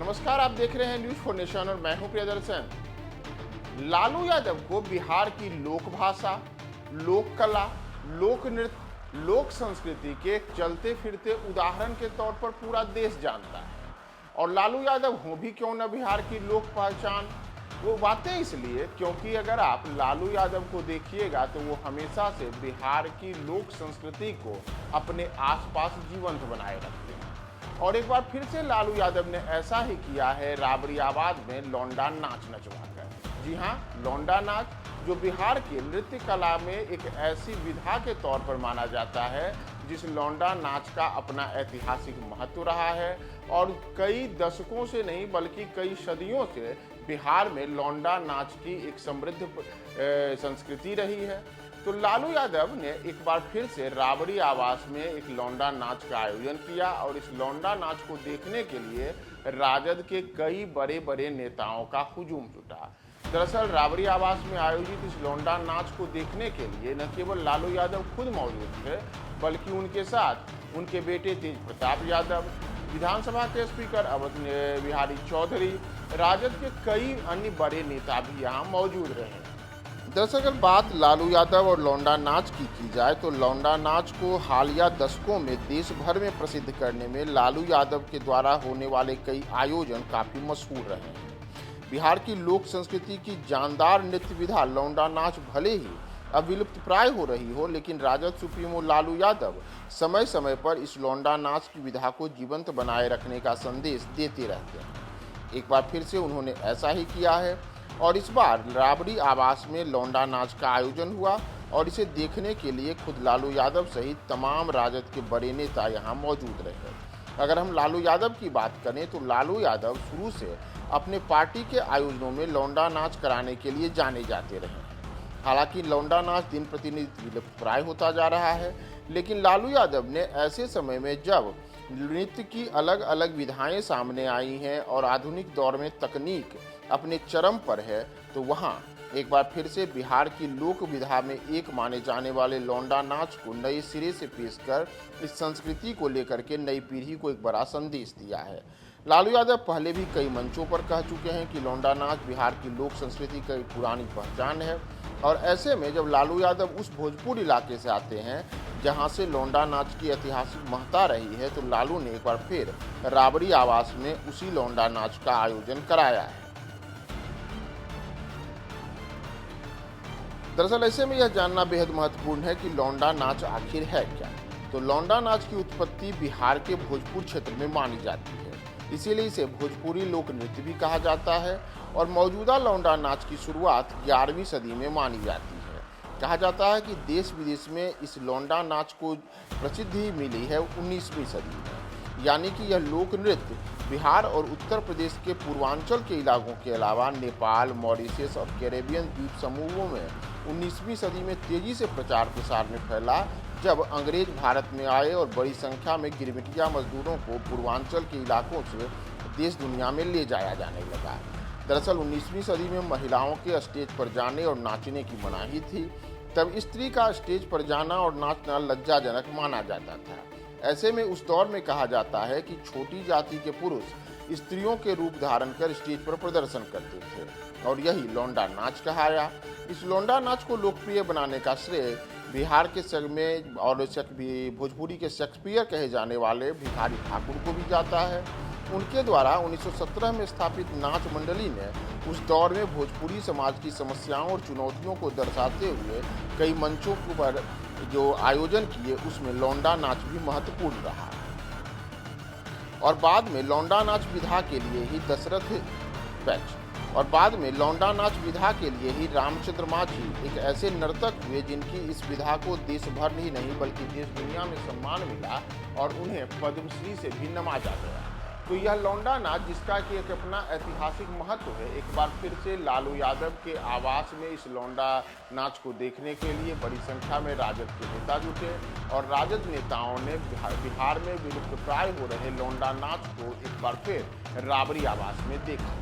नमस्कार, आप देख रहे हैं न्यूज फॉर नेशन और मैं हूं प्रियदर्शन। लालू यादव को बिहार की लोक भाषा, लोक कला, लोक नृत्य, लोक संस्कृति के एक चलते फिरते उदाहरण के तौर पर पूरा देश जानता है। और लालू यादव हो भी क्यों न बिहार की लोक पहचान, वो बातें इसलिए क्योंकि अगर आप लालू यादव को देखिएगा तो वो हमेशा से बिहार की लोक संस्कृति को अपने आसपास जीवंत बनाए रखते हैं। और एक बार फिर से लालू यादव ने ऐसा ही किया है राबड़ी आबाद में लौंडा नाच नचवाकर। जी हाँ, लौंडा नाच जो बिहार के नृत्य कला में एक ऐसी विधा के तौर पर माना जाता है जिस लौंडा नाच का अपना ऐतिहासिक महत्व रहा है और कई दशकों से नहीं बल्कि कई सदियों से बिहार में लौंडा नाच की एक समृद्ध संस्कृति रही है। तो लालू यादव ने एक बार फिर से राबड़ी आवास में एक लौंडा नाच का आयोजन किया और इस लौंडा नाच को देखने के लिए राजद के कई बड़े बड़े नेताओं का हुजूम जुटा। दरअसल राबड़ी आवास में आयोजित इस लौंडा नाच को देखने के लिए न केवल लालू यादव खुद मौजूद थे बल्कि उनके साथ उनके बेटे तेज प्रताप यादव, विधानसभा के स्पीकर अवध बिहारी चौधरी, राजद के कई अन्य बड़े नेता भी यहाँ मौजूद रहे। दरअसल अगर बात लालू यादव और लौंडा नाच की जाए तो लौंडा नाच को हालिया दशकों में देश भर में प्रसिद्ध करने में लालू यादव के द्वारा होने वाले कई आयोजन काफी मशहूर रहे हैं। बिहार की लोक संस्कृति की जानदार नृत्य विधा लौंडा नाच भले ही अब विलुप्त प्राय हो रही हो, लेकिन राजद सुप्रीमो लालू यादव समय समय पर इस लौंडा नाच की विधा को जीवंत बनाए रखने का संदेश देते रहते हैं। एक बार फिर से उन्होंने ऐसा ही किया है और इस बार राबड़ी आवास में लौंडा नाच का आयोजन हुआ और इसे देखने के लिए खुद लालू यादव सहित तमाम राजद के बड़े नेता यहाँ मौजूद रहे। अगर हम लालू यादव की बात करें तो लालू यादव शुरू से अपने पार्टी के आयोजनों में लौंडा नाच कराने के लिए जाने जाते रहे। हालांकि लौंडा नाच दिन प्रतिदिन विलुप्त प्राय होता जा रहा है, लेकिन लालू यादव ने ऐसे समय में जब नृत्य की अलग अलग विधाएं सामने आई हैं और आधुनिक दौर में तकनीक अपने चरम पर है, तो वहाँ एक बार फिर से बिहार की लोक विधा में एक माने जाने वाले लौंडा नाच को नए सिरे से पेश कर इस संस्कृति को लेकर के नई पीढ़ी को एक बड़ा संदेश दिया है। लालू यादव पहले भी कई मंचों पर कह चुके हैं कि लौंडा नाच बिहार की लोक संस्कृति की पुरानी पहचान है और ऐसे में जब लालू यादव उस भोजपुर इलाके से आते हैं जहां से लौंडा नाच की ऐतिहासिक महत्ता रही है, तो लालू ने एक बार फिर राबड़ी आवास में उसी लौंडा नाच का आयोजन कराया है। दरअसल ऐसे में यह जानना बेहद महत्वपूर्ण है कि लौंडा नाच आखिर है क्या। तो लौंडा नाच की उत्पत्ति बिहार के भोजपुर क्षेत्र में मानी जाती है, इसीलिए इसे भोजपुरी लोक नृत्य भी कहा जाता है और मौजूदा लौंडा नाच की शुरुआत 11वीं सदी में मानी जाती है। कहा जाता है कि देश विदेश में इस लौंडा नाच को प्रसिद्धि मिली है 19वीं सदी में, यानी कि यह लोक नृत्य बिहार और उत्तर प्रदेश के पूर्वांचल के इलाकों के अलावा नेपाल, मॉरिशस और कैरेबियन द्वीप समूहों में 19वीं सदी में तेजी से प्रचार प्रसार में फैला, जब अंग्रेज भारत में आए और बड़ी संख्या में गिरमिटिया मजदूरों को पूर्वांचल के इलाकों से देश दुनिया में ले जाया जाने लगा। दरअसल 19वीं सदी में महिलाओं के स्टेज पर जाने और नाचने की मनाही थी। तब स्त्री का स्टेज पर जाना और नाचना लज्जाजनक माना जाता था। ऐसे में उस दौर में कहा जाता है कि छोटी जाति के पुरुष स्त्रियों के रूप धारण कर स्टेज पर प्रदर्शन करते थे और यही लौंडा नाच कहाया। इस लौंडा नाच को लोकप्रिय बनाने का श्रेय बिहार के में और भोजपुरी के शेक्सपियर कहे जाने वाले भिखारी ठाकुर को भी जाता है। उनके द्वारा 1917 में स्थापित नाच मंडली ने उस दौर में भोजपुरी समाज की समस्याओं और चुनौतियों को दर्शाते हुए कई मंचों पर जो आयोजन किए, उसमें लौंडा नाच भी महत्वपूर्ण रहा। और बाद में लौंडा नाच विधा के लिए ही दशरथ पैच और बाद में लौंडा नाच विधा के लिए ही रामचंद्र माझी एक ऐसे नर्तक हुए जिनकी इस विधा को देश भर ही नहीं बल्कि देश दुनिया में सम्मान मिला और उन्हें पद्मश्री से भी नवाजा गया। तो यह लौंडा नाच जिसका कि एक अपना ऐतिहासिक महत्व है, एक बार फिर से लालू यादव के आवास में इस लौंडा नाच को देखने के लिए बड़ी संख्या में राजद के नेता जुटे और राजद नेताओं ने बिहार में विलुप्त प्राय हो रहे लौंडा नाच को एक बार फिर राबड़ी आवास में देखा।